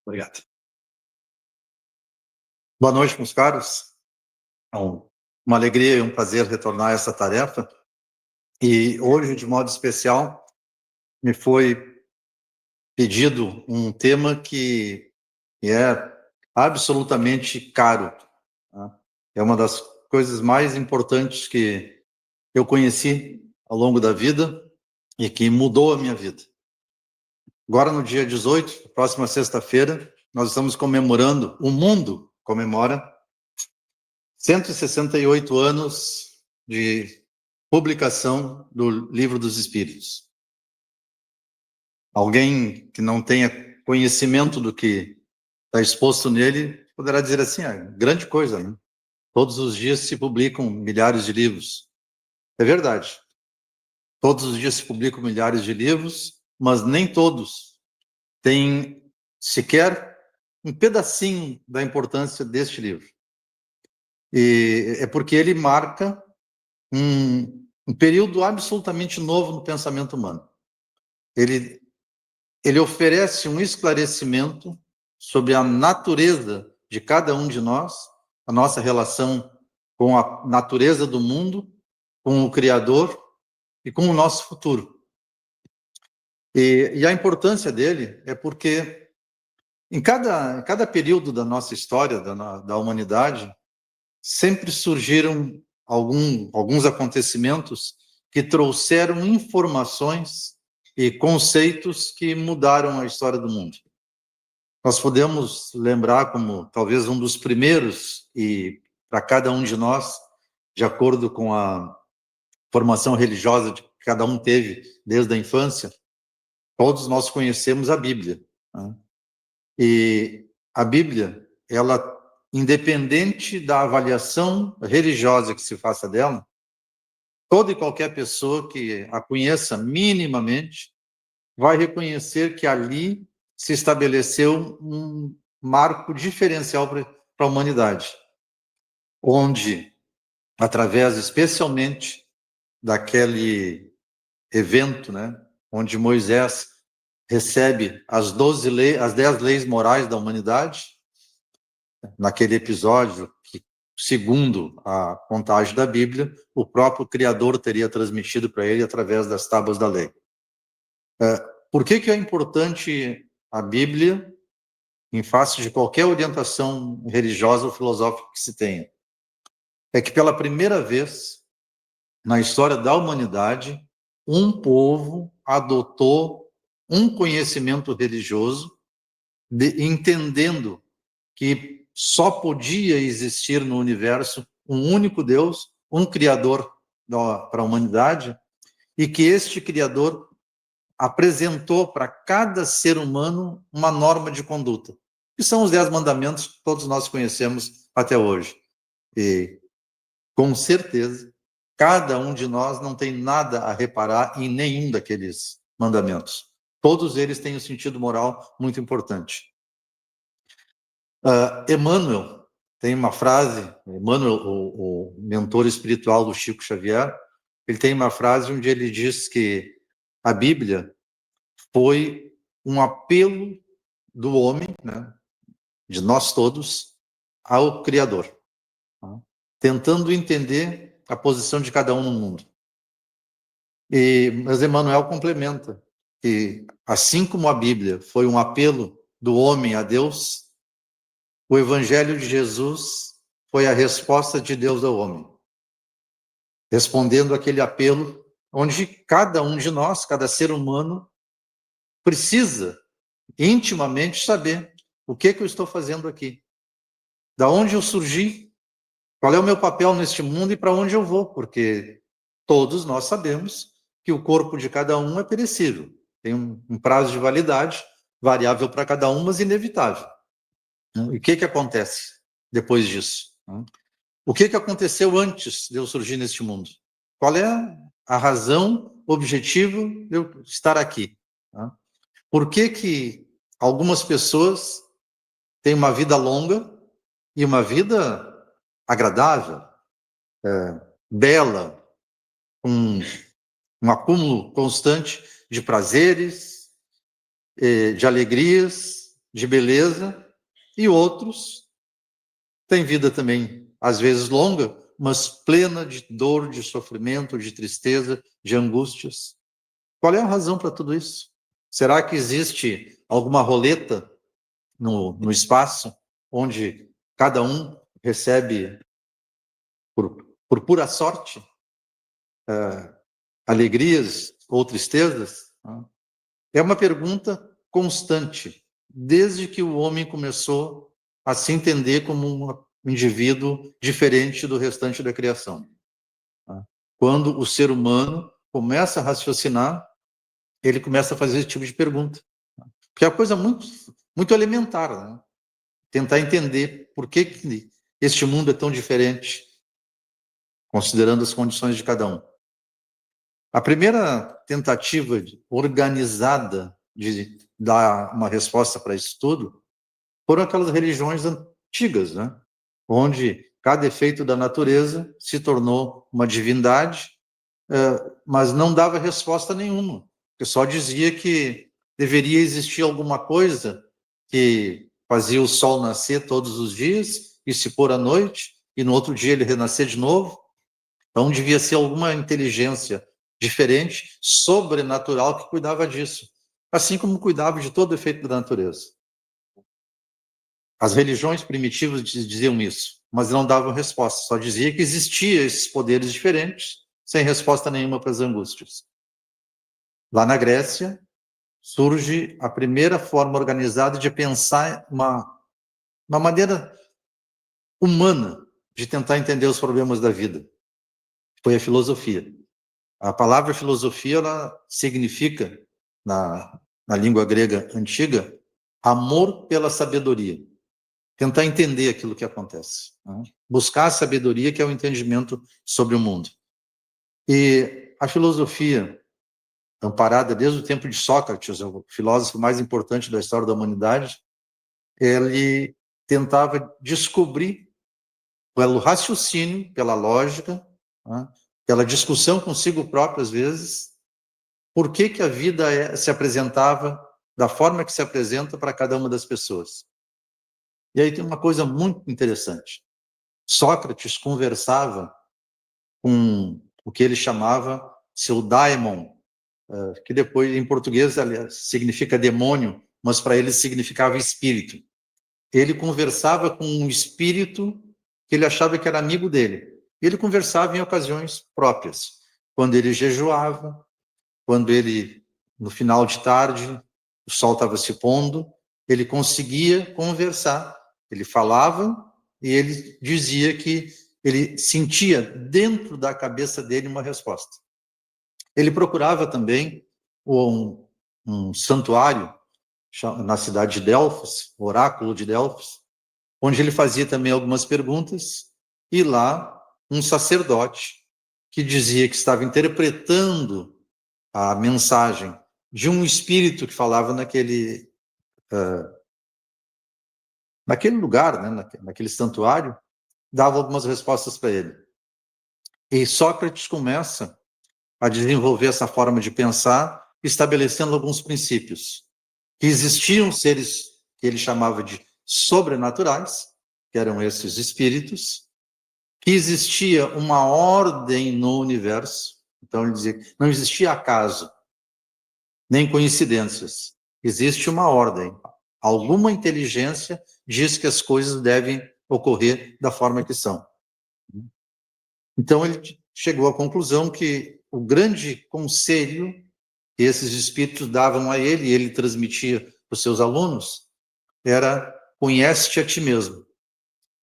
Obrigado. Boa noite, meus caros. É uma alegria e um prazer retornar a essa tarefa. E hoje, de modo especial, me foi pedido um tema que é absolutamente caro, tá? É uma das coisas mais importantes que eu conheci ao longo da vida e que mudou a minha vida. Agora, no dia 18, próxima sexta-feira, nós estamos comemorando, o mundo comemora 168 anos de publicação do Livro dos Espíritos. Alguém que não tenha conhecimento do que está exposto nele poderá dizer assim, grande coisa, né? Todos os dias se publicam milhares de livros. É verdade. Todos os dias se publicam milhares de livros, mas nem todos têm sequer um pedacinho da importância deste livro. E é porque ele marca um período absolutamente novo no pensamento humano. Ele oferece um esclarecimento sobre a natureza de cada um de nós, a nossa relação com a natureza do mundo, com o Criador e com o nosso futuro. E a importância dele é porque em cada período da nossa história, da humanidade, sempre surgiram alguns acontecimentos que trouxeram informações e conceitos que mudaram a história do mundo. Nós podemos lembrar como talvez um dos primeiros, e para cada um de nós, de acordo com a formação religiosa que cada um teve desde a infância, todos nós conhecemos a Bíblia, né? E a Bíblia, ela, independente da avaliação religiosa que se faça dela, toda e qualquer pessoa que a conheça minimamente vai reconhecer que ali se estabeleceu um marco diferencial para a humanidade, onde, através especialmente daquele evento, né, onde Moisés recebe as 10 leis morais da humanidade, naquele episódio que, segundo a contagem da Bíblia, o próprio Criador teria transmitido para ele através das tábuas da lei. Por que é importante a Bíblia em face de qualquer orientação religiosa ou filosófica que se tenha? É que pela primeira vez na história da humanidade, um povo adotou um conhecimento religioso, entendendo que só podia existir no universo um único Deus, um Criador para a humanidade, e que este Criador apresentou para cada ser humano uma norma de conduta, que são os 10 mandamentos que todos nós conhecemos até hoje. E, com certeza, cada um de nós não tem nada a reparar em nenhum daqueles mandamentos. Todos eles têm um sentido moral muito importante. Emmanuel tem uma frase, Emmanuel, o mentor espiritual do Chico Xavier, ele tem uma frase onde ele diz que a Bíblia foi um apelo do homem, né, de nós todos, ao Criador, tá? Tentando entender a posição de cada um no mundo. Mas Emmanuel complementa que, assim como a Bíblia foi um apelo do homem a Deus, o Evangelho de Jesus foi a resposta de Deus ao homem, respondendo aquele apelo onde cada um de nós, cada ser humano, precisa intimamente saber o que eu estou fazendo aqui, da onde eu surgi, qual é o meu papel neste mundo e para onde eu vou, porque todos nós sabemos que o corpo de cada um é perecível, tem um prazo de validade, variável para cada um, mas inevitável. E o que acontece depois disso? O que aconteceu antes de eu surgir neste mundo? Qual é a razão, objetivo de eu estar aqui? Por que algumas pessoas têm uma vida longa e uma vida agradável, bela, com um acúmulo constante de prazeres, de alegrias, de beleza, e outros têm vida também, às vezes longa, mas plena de dor, de sofrimento, de tristeza, de angústias. Qual é a razão para tudo isso? Será que existe alguma roleta no espaço onde cada um recebe, por pura sorte, alegrias ou tristezas? É uma pergunta constante, desde que o homem começou a se entender como um indivíduo diferente do restante da criação. Quando o ser humano começa a raciocinar, ele começa a fazer esse tipo de pergunta. Porque é uma coisa muito elementar, né? Tentar entender por que este mundo é tão diferente, considerando as condições de cada um. A primeira tentativa organizada de dar uma resposta para isso tudo foram aquelas religiões antigas, né? Onde cada efeito da natureza se tornou uma divindade, mas não dava resposta nenhuma, porque só dizia que deveria existir alguma coisa que fazia o sol nascer todos os dias e se pôr à noite, e no outro dia ele renascer de novo. Então devia ser alguma inteligência diferente, sobrenatural, que cuidava disso, assim como cuidava de todo efeito da natureza. As religiões primitivas diziam isso, mas não davam resposta, só dizia que existiam esses poderes diferentes, sem resposta nenhuma para as angústias. Lá na Grécia, surge a primeira forma organizada de pensar uma maneira humana de tentar entender os problemas da vida. Foi a filosofia. A palavra filosofia, ela significa, na língua grega antiga, amor pela sabedoria. Tentar entender aquilo que acontece. Né? Buscar a sabedoria, que é o entendimento sobre o mundo. E a filosofia, amparada desde o tempo de Sócrates, o filósofo mais importante da história da humanidade, ele tentava descobrir, pelo raciocínio, pela lógica, né, pela discussão consigo próprio, às vezes, por que a vida se apresentava da forma que se apresenta para cada uma das pessoas. E aí tem uma coisa muito interessante. Sócrates conversava com o que ele chamava seu daimon, que depois, em português, aliás, significa demônio, mas para ele significava espírito. Ele conversava com um espírito que ele achava que era amigo dele. Ele conversava em ocasiões próprias, quando ele jejuava, quando ele, no final de tarde, o sol estava se pondo, ele conseguia conversar. Ele falava e ele dizia que ele sentia dentro da cabeça dele uma resposta. Ele procurava também um santuário na cidade de Delfos, o oráculo de Delfos, onde ele fazia também algumas perguntas, e lá um sacerdote que dizia que estava interpretando a mensagem de um espírito que falava naquele lugar, né, naquele santuário, dava algumas respostas para ele. E Sócrates começa a desenvolver essa forma de pensar, estabelecendo alguns princípios. Que existiam seres que ele chamava de sobrenaturais, que eram esses espíritos, que existia uma ordem no universo. Então ele dizia que não existia acaso, nem coincidências. Existe uma ordem. Alguma inteligência diz que as coisas devem ocorrer da forma que são. Então ele chegou à conclusão que o grande conselho que esses espíritos davam a ele, e ele transmitia para os seus alunos, era: conhece-te a ti mesmo.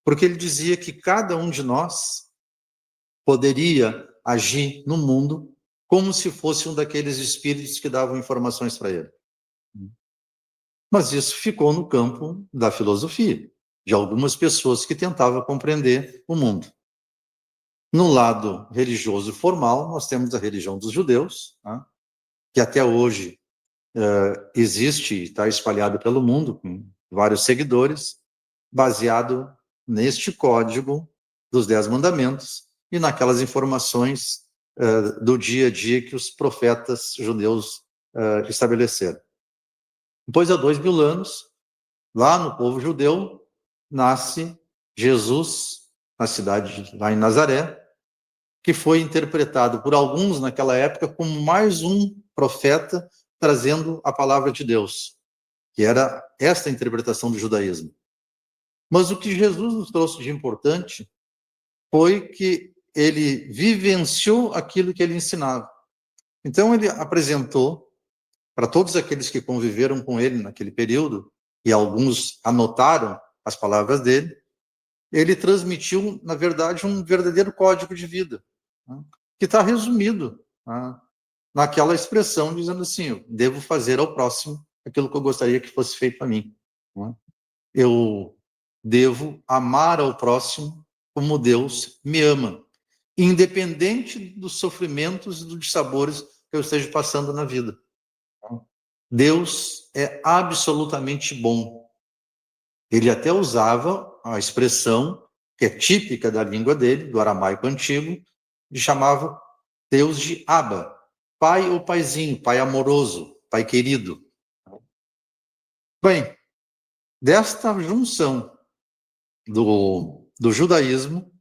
Porque ele dizia que cada um de nós poderia agir no mundo como se fosse um daqueles espíritos que davam informações para ele. Mas isso ficou no campo da filosofia, de algumas pessoas que tentavam compreender o mundo. No lado religioso formal, nós temos a religião dos judeus, né, que até hoje existe e está espalhado pelo mundo, com vários seguidores, baseado neste código dos 10 mandamentos e naquelas informações do dia a dia que os profetas judeus estabeleceram. Depois, há 2000 anos, lá no povo judeu, nasce Jesus, na cidade, lá em Nazaré, que foi interpretado por alguns naquela época como mais um profeta trazendo a palavra de Deus, que era esta interpretação do judaísmo. Mas o que Jesus nos trouxe de importante foi que ele vivenciou aquilo que ele ensinava. Então ele apresentou para todos aqueles que conviveram com ele naquele período, e alguns anotaram as palavras dele, ele transmitiu, na verdade, um verdadeiro código de vida, né, que está resumido, né, naquela expressão, dizendo assim: eu devo fazer ao próximo aquilo que eu gostaria que fosse feito a mim. Né? Eu devo amar ao próximo como Deus me ama, independente dos sofrimentos e dos dissabores que eu esteja passando na vida. Deus é absolutamente bom. Ele até usava a expressão que é típica da língua dele, do aramaico antigo, e chamava Deus de Abba, pai ou paizinho, pai amoroso, pai querido. Bem, desta junção do judaísmo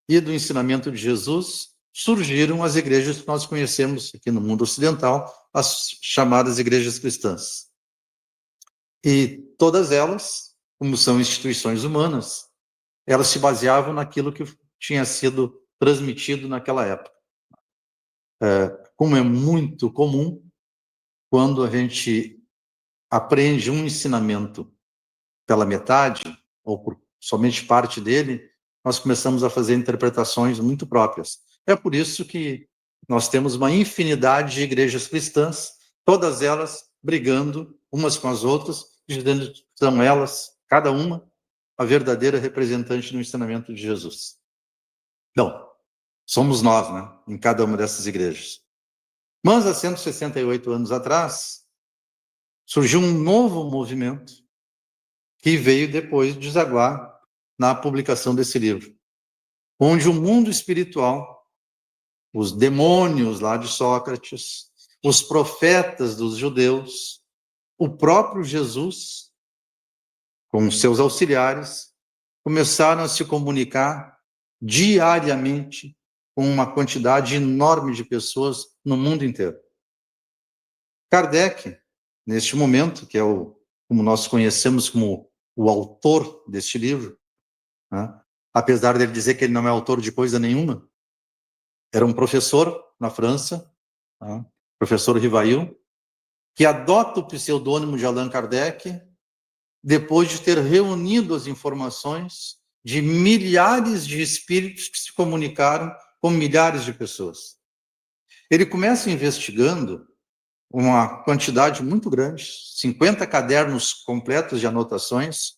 e do ensinamento de Jesus, surgiram as igrejas que nós conhecemos aqui no mundo ocidental, as chamadas igrejas cristãs. E todas elas, como são instituições humanas, elas se baseavam naquilo que tinha sido transmitido naquela época. Como é muito comum, quando a gente aprende um ensinamento pela metade, ou por somente parte dele, nós começamos a fazer interpretações muito próprias. É por isso que nós temos uma infinidade de igrejas cristãs, todas elas brigando umas com as outras, dizendo que são elas, cada uma, a verdadeira representante do ensinamento de Jesus. Não, somos nós, né, em cada uma dessas igrejas. Mas há 168 anos atrás, surgiu um novo movimento que veio depois desaguar na publicação desse livro, onde o mundo espiritual, os demônios lá de Sócrates, os profetas dos judeus, o próprio Jesus, com seus auxiliares, começaram a se comunicar diariamente com uma quantidade enorme de pessoas no mundo inteiro. Kardec, neste momento, que é como nós conhecemos como o autor deste livro, né, apesar dele dizer que ele não é autor de coisa nenhuma, era um professor na França, né, professor Rivail, que adota o pseudônimo de Allan Kardec depois de ter reunido as informações de milhares de espíritos que se comunicaram com milhares de pessoas. Ele começa investigando uma quantidade muito grande, 50 cadernos completos de anotações,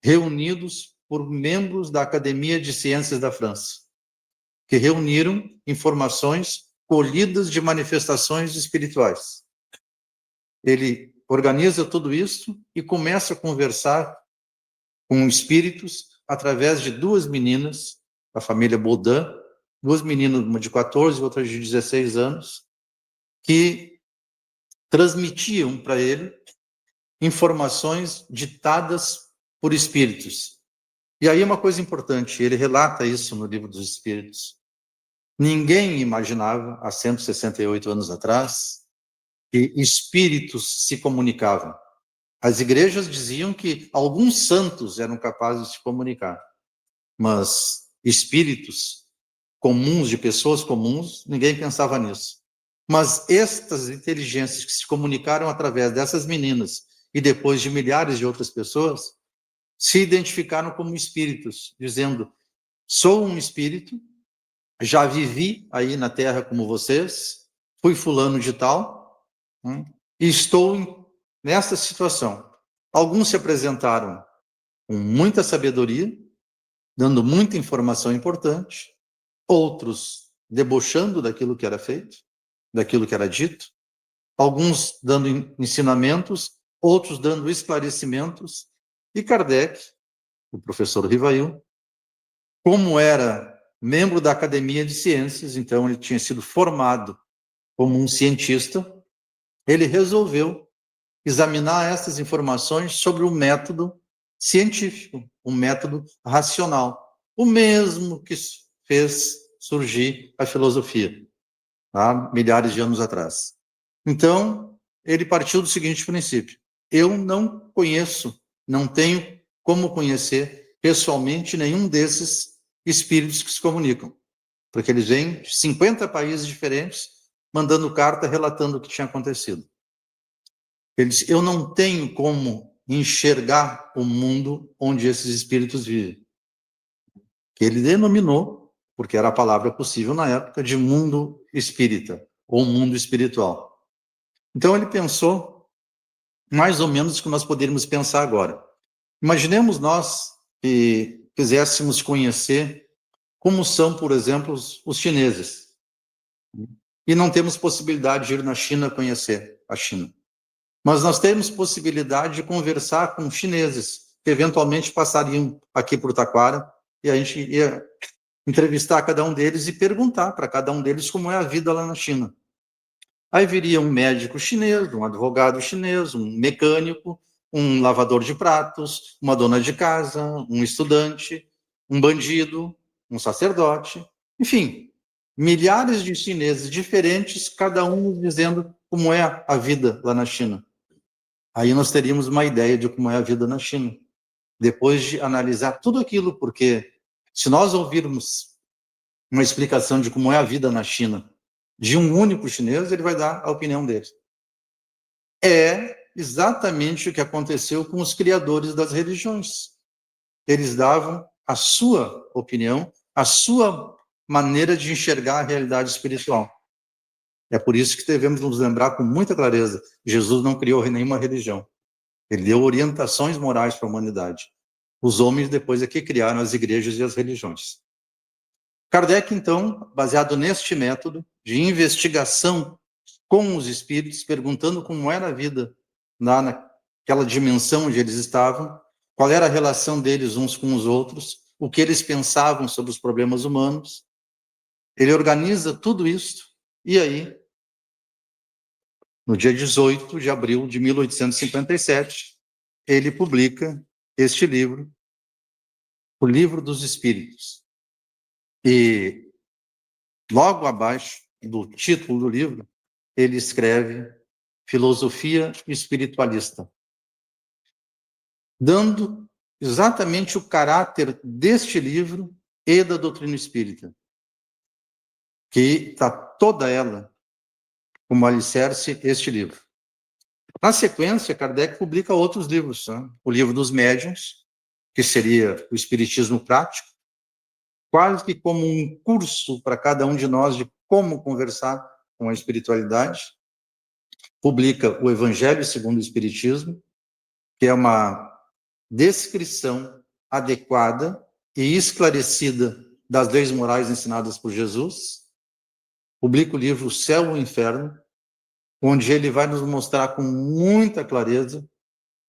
reunidos por membros da Academia de Ciências da França, que reuniram informações colhidas de manifestações espirituais. Ele organiza tudo isso e começa a conversar com espíritos através de duas meninas, da família Baudin, duas meninas, uma de 14 e outra de 16 anos, que transmitiam para ele informações ditadas por espíritos. E aí uma coisa importante, ele relata isso no Livro dos Espíritos. Ninguém imaginava, há 168 anos atrás, que espíritos se comunicavam. As igrejas diziam que alguns santos eram capazes de se comunicar, mas espíritos comuns, de pessoas comuns, ninguém pensava nisso. Mas estas inteligências que se comunicaram através dessas meninas e depois de milhares de outras pessoas, se identificaram como espíritos, dizendo: sou um espírito, já vivi aí na Terra como vocês, fui fulano de tal, e estou nessa situação. Alguns se apresentaram com muita sabedoria, dando muita informação importante, outros debochando daquilo que era feito, daquilo que era dito, alguns dando ensinamentos, outros dando esclarecimentos, e Kardec, o professor Rivail, como era membro da Academia de Ciências, então ele tinha sido formado como um cientista, ele resolveu examinar essas informações sobre o método científico, o método racional, o mesmo que fez surgir a filosofia, há milhares de anos atrás. Então, ele partiu do seguinte princípio: eu não conheço, não tenho como conhecer pessoalmente nenhum desses espíritos que se comunicam, porque eles vêm de 50 países diferentes, mandando carta relatando o que tinha acontecido. Ele disse: eu não tenho como enxergar o mundo onde esses espíritos vivem. Que ele denominou, porque era a palavra possível na época, de mundo espírita, ou mundo espiritual. Então ele pensou mais ou menos o que nós poderíamos pensar agora. Imaginemos nós que quiséssemos conhecer como são, por exemplo, os chineses. E não temos possibilidade de ir na China conhecer a China. Mas nós temos possibilidade de conversar com chineses, que eventualmente passariam aqui por Taquara, e a gente ia entrevistar cada um deles e perguntar para cada um deles como é a vida lá na China. Aí viria um médico chinês, um advogado chinês, um mecânico, um lavador de pratos, uma dona de casa, um estudante, um bandido, um sacerdote, enfim, milhares de chineses diferentes, cada um dizendo como é a vida lá na China. Aí nós teríamos uma ideia de como é a vida na China, depois de analisar tudo aquilo, porque se nós ouvirmos uma explicação de como é a vida na China de um único chinês, ele vai dar a opinião dele. É exatamente o que aconteceu com os criadores das religiões. Eles davam a sua opinião, a sua maneira de enxergar a realidade espiritual. É por isso que devemos nos lembrar com muita clareza: Jesus não criou nenhuma religião. Ele deu orientações morais para a humanidade. Os homens depois é que criaram as igrejas e as religiões. Kardec, então, baseado neste método de investigação com os espíritos, perguntando como era a vida naquela dimensão onde eles estavam, qual era a relação deles uns com os outros, o que eles pensavam sobre os problemas humanos. Ele organiza tudo isso e aí, no dia 18 de abril de 1857, ele publica este livro, O Livro dos Espíritos. E logo abaixo do título do livro, ele escreve Filosofia Espiritualista, dando exatamente o caráter deste livro e da doutrina espírita, que está toda ela como alicerce este livro. Na sequência, Kardec publica outros livros, né? O Livro dos Médiuns, que seria o Espiritismo Prático, quase que como um curso para cada um de nós de como conversar com a espiritualidade. Publica o Evangelho segundo o Espiritismo, que é uma descrição adequada e esclarecida das leis morais ensinadas por Jesus. Publica o livro O Céu e o Inferno, onde ele vai nos mostrar com muita clareza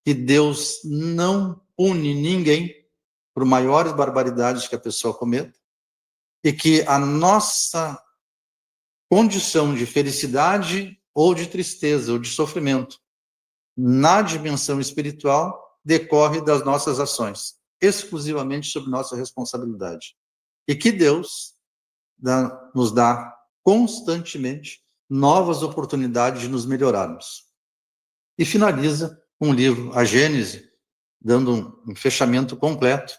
que Deus não pune ninguém por maiores barbaridades que a pessoa cometa, e que a nossa condição de felicidade ou de tristeza ou de sofrimento na dimensão espiritual decorre das nossas ações, exclusivamente sob nossa responsabilidade. E que Deus nos dá constantemente novas oportunidades de nos melhorarmos. E finaliza com o livro A Gênese, dando um fechamento completo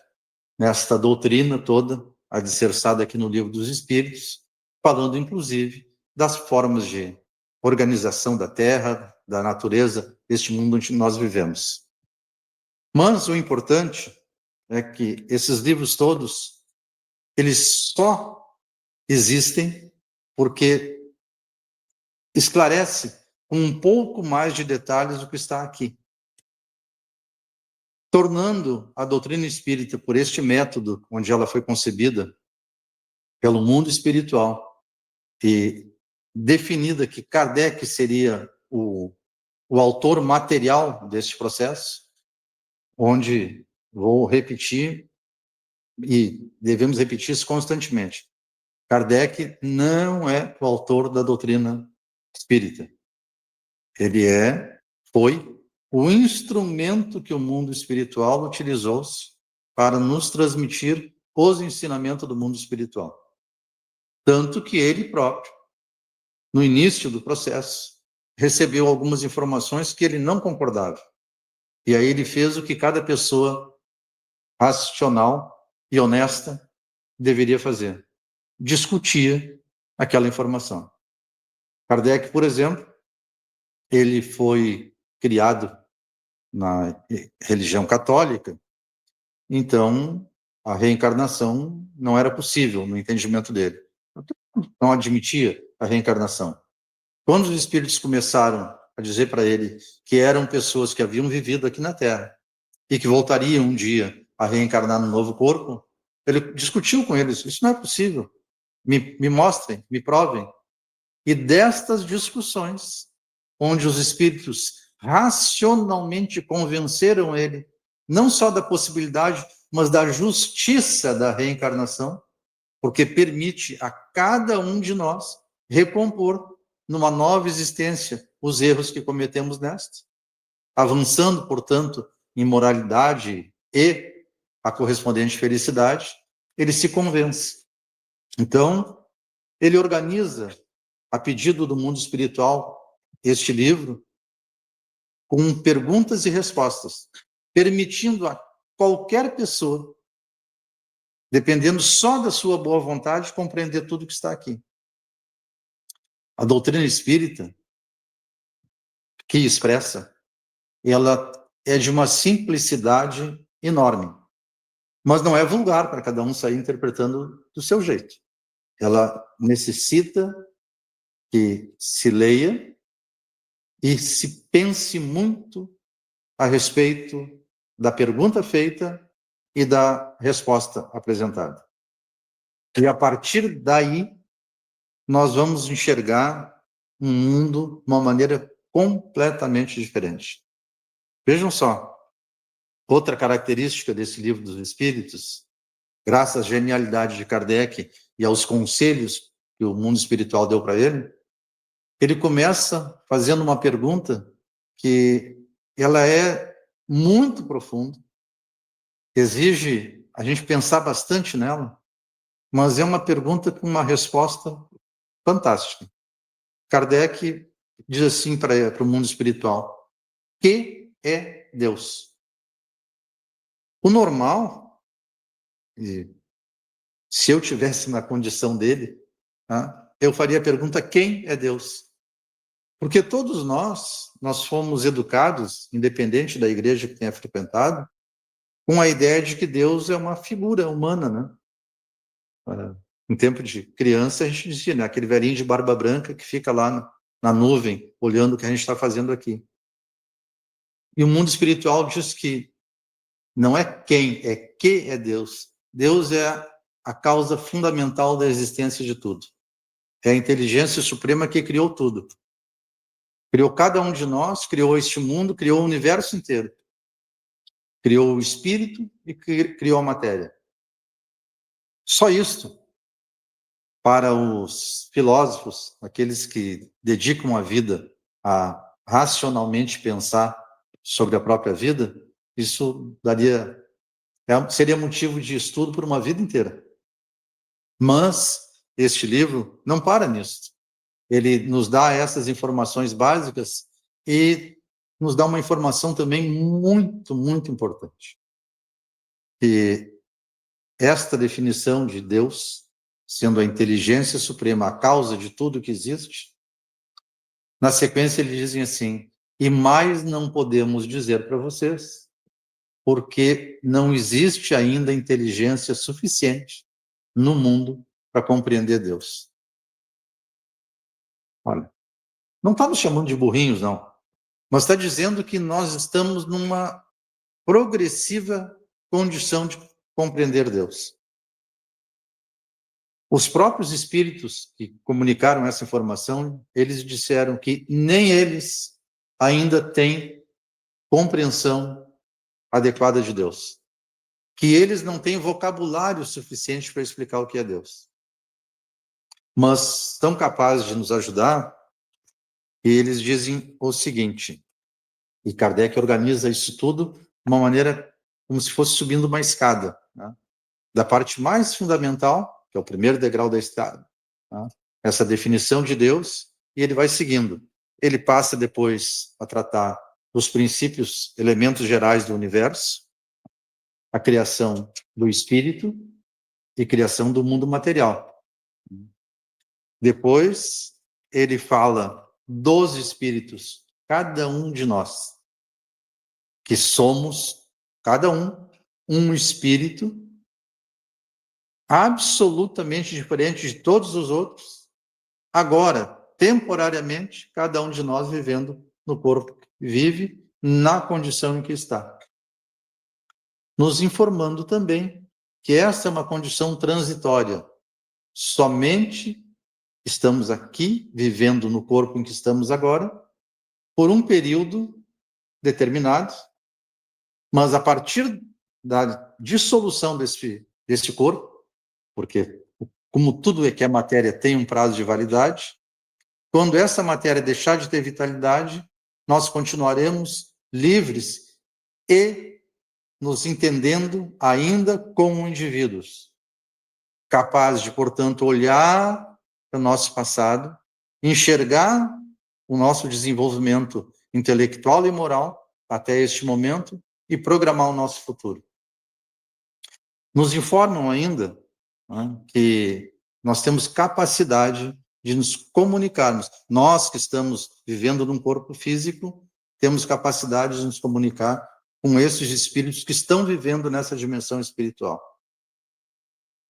nesta doutrina toda, alicerçada aqui no Livro dos Espíritos, falando inclusive das formas de organização da Terra, da natureza, deste mundo onde nós vivemos. Mas o importante é que esses livros todos, eles só existem porque esclarece com um pouco mais de detalhes o que está aqui, tornando a doutrina espírita, por este método onde ela foi concebida, pelo mundo espiritual, e definida que Kardec seria o autor material deste processo, onde, vou repetir, e devemos repetir isso constantemente, Kardec não é o autor da doutrina espírita. Ele foi o instrumento que o mundo espiritual utilizou-se para nos transmitir os ensinamentos do mundo espiritual. Tanto que ele próprio, no início do processo, recebeu algumas informações que ele não concordava. E aí ele fez o que cada pessoa racional e honesta deveria fazer. Discutia aquela informação. Kardec, por exemplo, ele foi criado na religião católica, então a reencarnação não era possível no entendimento dele. Não admitia a reencarnação. Quando os espíritos começaram a dizer para ele que eram pessoas que haviam vivido aqui na Terra e que voltariam um dia a reencarnar no novo corpo, ele discutiu com eles: isso não é possível, me mostrem, me provem. E destas discussões, onde os espíritos racionalmente convenceram ele, não só da possibilidade, mas da justiça da reencarnação, porque permite a cada um de nós recompor numa nova existência os erros que cometemos nesta, avançando, portanto, em moralidade e a correspondente felicidade, ele se convence. Então, ele organiza, a pedido do mundo espiritual, este livro, com perguntas e respostas, permitindo a qualquer pessoa, dependendo só da sua boa vontade, compreender tudo que está aqui. A doutrina espírita, que expressa, ela é de uma simplicidade enorme, mas não é vulgar para cada um sair interpretando do seu jeito. Ela necessita que se leia e se pense muito a respeito da pergunta feita e da resposta apresentada. E a partir daí, nós vamos enxergar um mundo de uma maneira completamente diferente. Vejam só, outra característica desse livro dos Espíritos, graças à genialidade de Kardec e aos conselhos que o mundo espiritual deu para ele, ele começa fazendo uma pergunta que ela é muito profunda, exige a gente pensar bastante nela, mas é uma pergunta com uma resposta fantástica. Kardec diz assim para o mundo espiritual: que é Deus? O normal, e se eu tivesse na condição dele, eu faria a pergunta: quem é Deus? Porque todos nós fomos educados, independente da igreja que tenha frequentado, com a ideia de que Deus é uma figura humana, né? Em tempo de criança, a gente dizia, né? Aquele velhinho de barba branca que fica lá na nuvem, olhando o que a gente está fazendo aqui. E o mundo espiritual diz que não é quem, é que é Deus. Deus é a causa fundamental da existência de tudo. É a inteligência suprema que criou tudo. Criou cada um de nós, criou este mundo, criou o universo inteiro. Criou o espírito e criou a matéria. Só isto, para os filósofos, aqueles que dedicam a vida a racionalmente pensar sobre a própria vida, isso seria motivo de estudo por uma vida inteira. Mas este livro não para nisso. Ele nos dá essas informações básicas e nos dá uma informação também muito, muito importante. Que esta definição de Deus, sendo a inteligência suprema, a causa de tudo que existe, na sequência eles dizem assim: e mais não podemos dizer para vocês, porque não existe ainda inteligência suficiente no mundo para compreender Deus. Olha, não está nos chamando de burrinhos, não, mas está dizendo que nós estamos numa progressiva condição de compreender Deus. Os próprios espíritos que comunicaram essa informação, eles disseram que nem eles ainda têm compreensão adequada de Deus, que eles não têm vocabulário suficiente para explicar o que é Deus, mas são capazes de nos ajudar. E eles dizem o seguinte: E Kardec organiza isso tudo de uma maneira como se fosse subindo uma escada, né? Da parte mais fundamental, que é o primeiro degrau da escada, né? Essa definição de Deus, e ele vai seguindo. Ele passa depois a tratar dos princípios, elementos gerais do universo, a criação do espírito e criação do mundo material. Depois, ele fala dos espíritos, cada um de nós, que somos, cada um espírito absolutamente diferente de todos os outros, agora, temporariamente, cada um de nós vivendo no corpo que vive, na condição em que está. Nos informando também que essa é uma condição transitória. Somente estamos aqui, vivendo no corpo em que estamos agora, por um período determinado, mas a partir da dissolução desse corpo, porque como tudo que é matéria tem um prazo de validade, quando essa matéria deixar de ter vitalidade, nós continuaremos livres e nos entendendo ainda como indivíduos, capazes de, portanto, olhar para o nosso passado, enxergar o nosso desenvolvimento intelectual e moral até este momento e programar o nosso futuro. Nos informam ainda, né, que nós temos capacidade de nos comunicarmos. Nós que estamos vivendo num corpo físico, temos capacidade de nos comunicar com esses espíritos que estão vivendo nessa dimensão espiritual.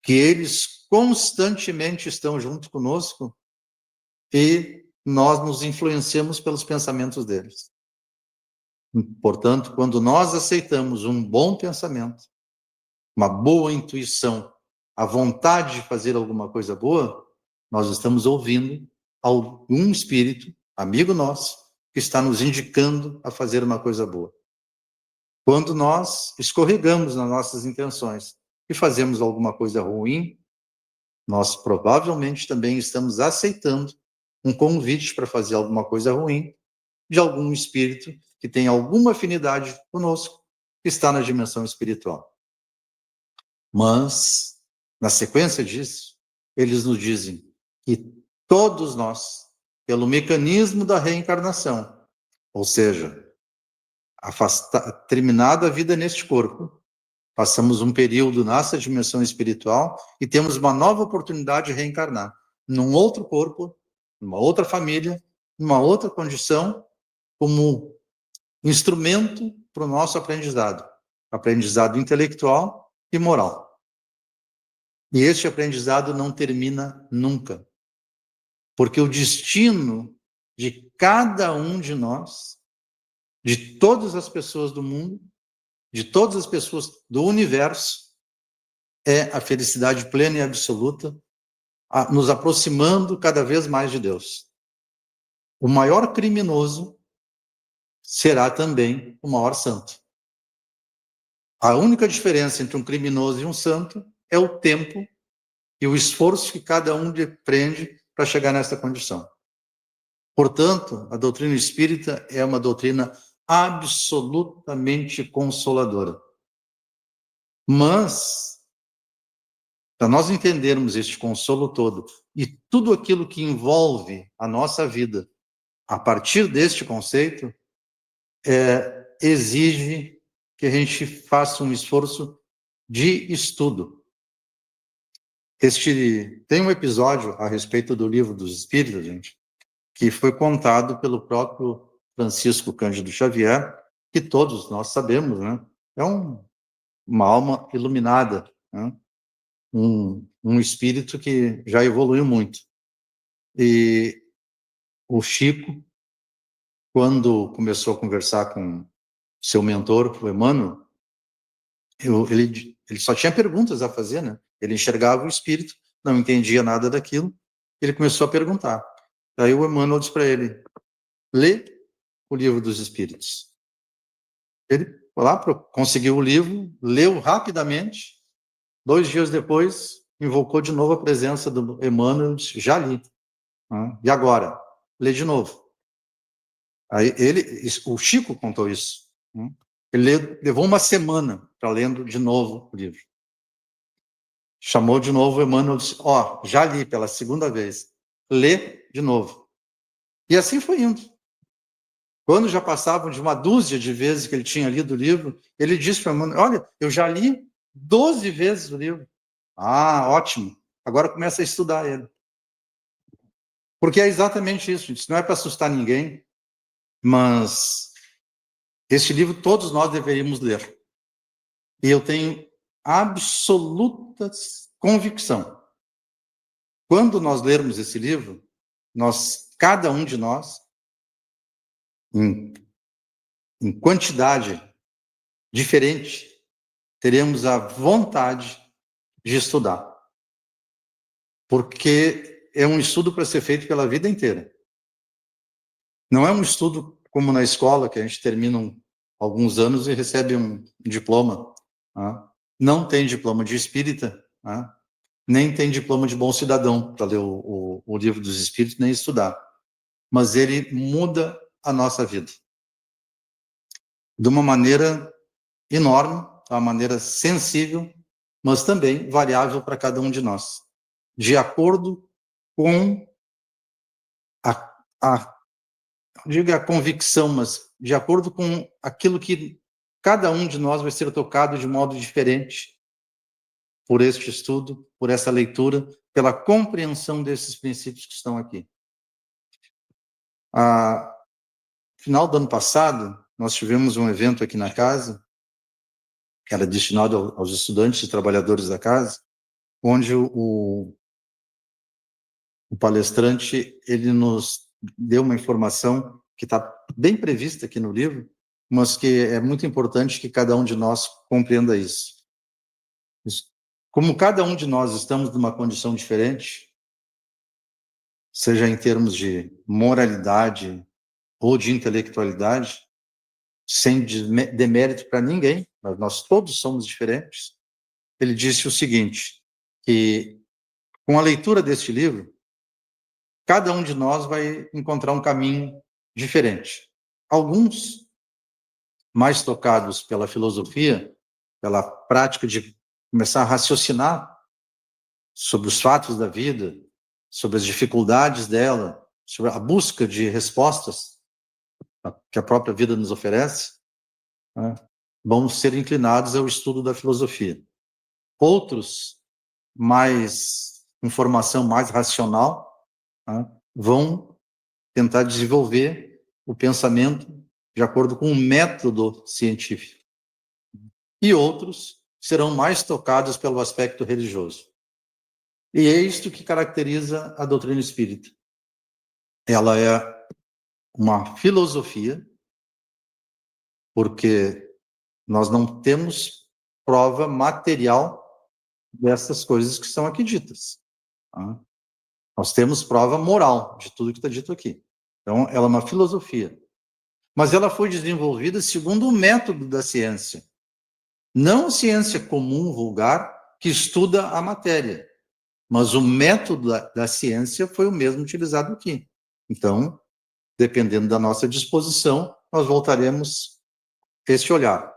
Que eles constantemente estão junto conosco e nós nos influenciamos pelos pensamentos deles. Portanto, quando nós aceitamos um bom pensamento, uma boa intuição, a vontade de fazer alguma coisa boa, nós estamos ouvindo algum espírito, amigo nosso, que está nos indicando a fazer uma coisa boa. Quando nós escorregamos nas nossas intenções e fazemos alguma coisa ruim, nós provavelmente também estamos aceitando um convite para fazer alguma coisa ruim de algum espírito que tem alguma afinidade conosco, que está na dimensão espiritual. Mas, na sequência disso, eles nos dizem que todos nós, pelo mecanismo da reencarnação, ou seja, terminada a vida neste corpo, passamos um período nessa dimensão espiritual e temos uma nova oportunidade de reencarnar num outro corpo, numa outra família, numa outra condição, como instrumento para o nosso aprendizado intelectual e moral. E este aprendizado não termina nunca, porque o destino de cada um de nós, de todas as pessoas do mundo, de todas as pessoas do universo, é a felicidade plena e absoluta, nos aproximando cada vez mais de Deus. O maior criminoso será também o maior santo. A única diferença entre um criminoso e um santo é o tempo e o esforço que cada um empreende para chegar nessa condição. Portanto, a doutrina espírita é uma doutrina absolutamente consoladora. Mas, para nós entendermos este consolo todo e tudo aquilo que envolve a nossa vida a partir deste conceito, exige que a gente faça um esforço de estudo. Tem um episódio a respeito do Livro dos Espíritos, gente, que foi contado pelo próprio Francisco Cândido Xavier, que todos nós sabemos, né? É uma alma iluminada, né? Um espírito que já evoluiu muito. E o Chico, quando começou a conversar com seu mentor, o Emmanuel, ele só tinha perguntas a fazer, né? Ele enxergava o espírito, não entendia nada daquilo, ele começou a perguntar. Aí o Emmanuel disse para ele: lê o Livro dos Espíritos. Ele foi lá, conseguiu o livro, leu rapidamente, 2 dias depois, invocou de novo a presença do Emmanuel e disse: já li. E agora? Lê de novo. Aí o Chico contou isso. Ele levou uma semana para lendo de novo o livro. Chamou de novo o Emmanuel e disse, já li pela segunda vez. Lê de novo. E assim foi indo. Quando já passavam de uma dúzia de vezes que ele tinha lido o livro, ele disse para o Emmanuel, olha, eu já li 12 vezes o livro. Ah, ótimo. Agora começa a estudar ele. Porque é exatamente isso, gente. Não é para assustar ninguém, mas este livro todos nós deveríamos ler. E eu tenho absoluta convicção. Quando nós lermos esse livro, cada um de nós, em quantidade diferente, teremos a vontade de estudar. Porque é um estudo para ser feito pela vida inteira. Não é um estudo como na escola, que a gente termina alguns anos e recebe um diploma. Tá? Não tem diploma de espírita, tá? Nem tem diploma de bom cidadão para ler o livro dos espíritos, nem estudar. Mas ele muda a nossa vida. De uma maneira enorme, uma maneira sensível, mas também variável para cada um de nós. De acordo com digo a convicção, mas de acordo com aquilo que cada um de nós vai ser tocado de modo diferente por este estudo, por essa leitura, pela compreensão desses princípios que estão aqui. No final do ano passado, nós tivemos um evento aqui na casa, que era destinado aos estudantes e trabalhadores da casa, onde o palestrante ele nos deu uma informação que está bem prevista aqui no livro, mas que é muito importante que cada um de nós compreenda isso. Como cada um de nós estamos numa condição diferente, seja em termos de moralidade ou de intelectualidade, sem demérito para ninguém, mas nós todos somos diferentes, ele disse o seguinte, que com a leitura deste livro, cada um de nós vai encontrar um caminho diferente. Alguns mais tocados pela filosofia, pela prática de começar a raciocinar sobre os fatos da vida, sobre as dificuldades dela, sobre a busca de respostas que a própria vida nos oferece, né, vão ser inclinados ao estudo da filosofia. Outros, com formação mais racional, né, vão tentar desenvolver o pensamento de acordo com um método científico. E outros serão mais tocados pelo aspecto religioso. E é isto que caracteriza a doutrina espírita. Ela é uma filosofia, porque nós não temos prova material dessas coisas que são aqui ditas. Tá? Nós temos prova moral de tudo que está dito aqui. Então, ela é uma filosofia. Mas ela foi desenvolvida segundo o método da ciência. Não a ciência comum, vulgar, que estuda a matéria. Mas o método da ciência foi o mesmo utilizado aqui. Então, dependendo da nossa disposição, nós voltaremos a esse olhar.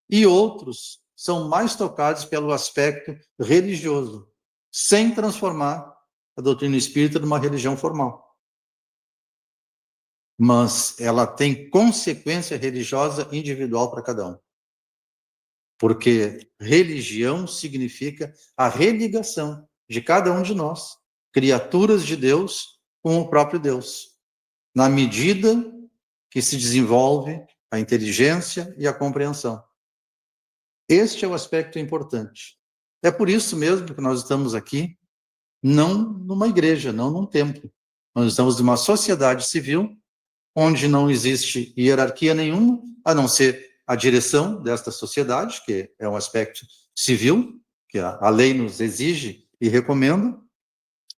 E outros são mais tocados pelo aspecto religioso, sem transformar a doutrina espírita numa religião formal. Mas ela tem consequência religiosa individual para cada um. Porque religião significa a religação de cada um de nós, criaturas de Deus, com o próprio Deus, na medida que se desenvolve a inteligência e a compreensão. Este é o aspecto importante. É por isso mesmo que nós estamos aqui, não numa igreja, não num templo. Nós estamos numa sociedade civil, onde não existe hierarquia nenhuma, a não ser a direção desta sociedade, que é um aspecto civil, que a lei nos exige e recomenda,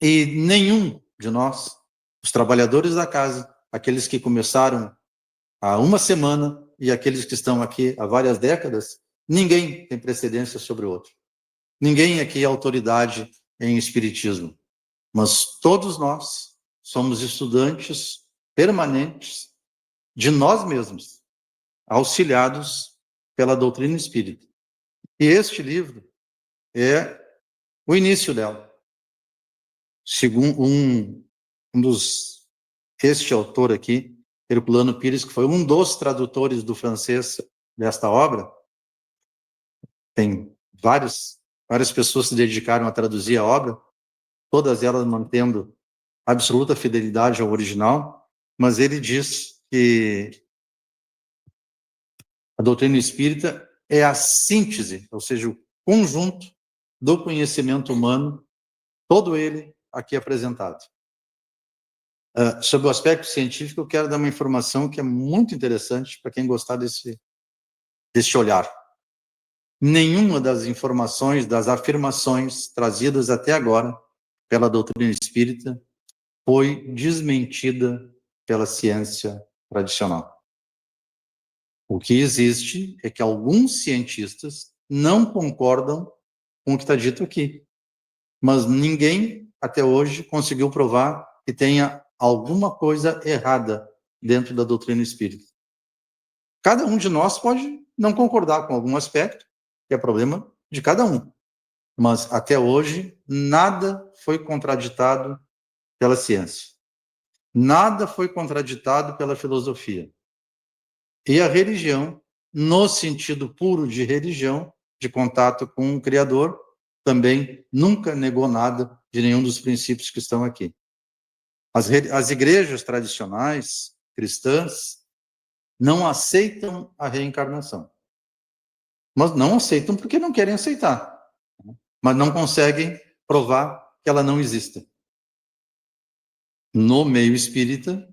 e nenhum de nós, os trabalhadores da casa, aqueles que começaram há uma semana e aqueles que estão aqui há várias décadas, ninguém tem precedência sobre o outro. Ninguém aqui é autoridade em espiritismo, mas todos nós somos estudantes permanentes de nós mesmos, auxiliados pela doutrina espírita. E este livro é o início dela. Segundo este autor aqui, Herculano Pires, que foi um dos tradutores do francês desta obra, tem várias pessoas se dedicaram a traduzir a obra, todas elas mantendo absoluta fidelidade ao original, mas ele diz que a doutrina espírita é a síntese, ou seja, o conjunto do conhecimento humano, todo ele aqui apresentado. Sobre o aspecto científico, eu quero dar uma informação que é muito interessante para quem gostar desse olhar. Nenhuma das informações, das afirmações trazidas até agora pela doutrina espírita foi desmentida pela ciência tradicional. O que existe é que alguns cientistas não concordam com o que está dito aqui, mas ninguém até hoje conseguiu provar que tenha alguma coisa errada dentro da doutrina espírita. Cada um de nós pode não concordar com algum aspecto, que é problema de cada um, mas até hoje nada foi contraditado pela ciência, nada foi contraditado pela filosofia. E a religião, no sentido puro de religião, de contato com o Criador, também nunca negou nada de nenhum dos princípios que estão aqui. As igrejas tradicionais cristãs não aceitam a reencarnação. Mas não aceitam porque não querem aceitar. Mas não conseguem provar que ela não existe. No meio espírita,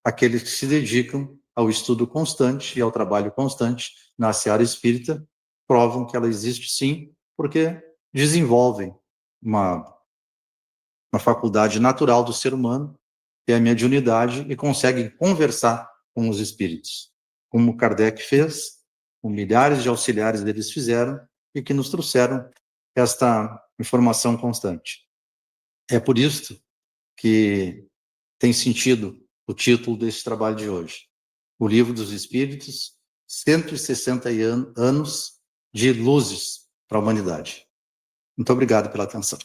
aqueles que se dedicam ao estudo constante e ao trabalho constante na seara espírita provam que ela existe sim, porque desenvolvem uma faculdade natural do ser humano, que é a mediunidade, e conseguem conversar com os espíritos, como Kardec fez, como milhares de auxiliares deles fizeram, e que nos trouxeram esta informação constante. É por isso que tem sentido o título desse trabalho de hoje. O Livro dos Espíritos, 160 anos de luzes para a humanidade. Muito obrigado pela atenção.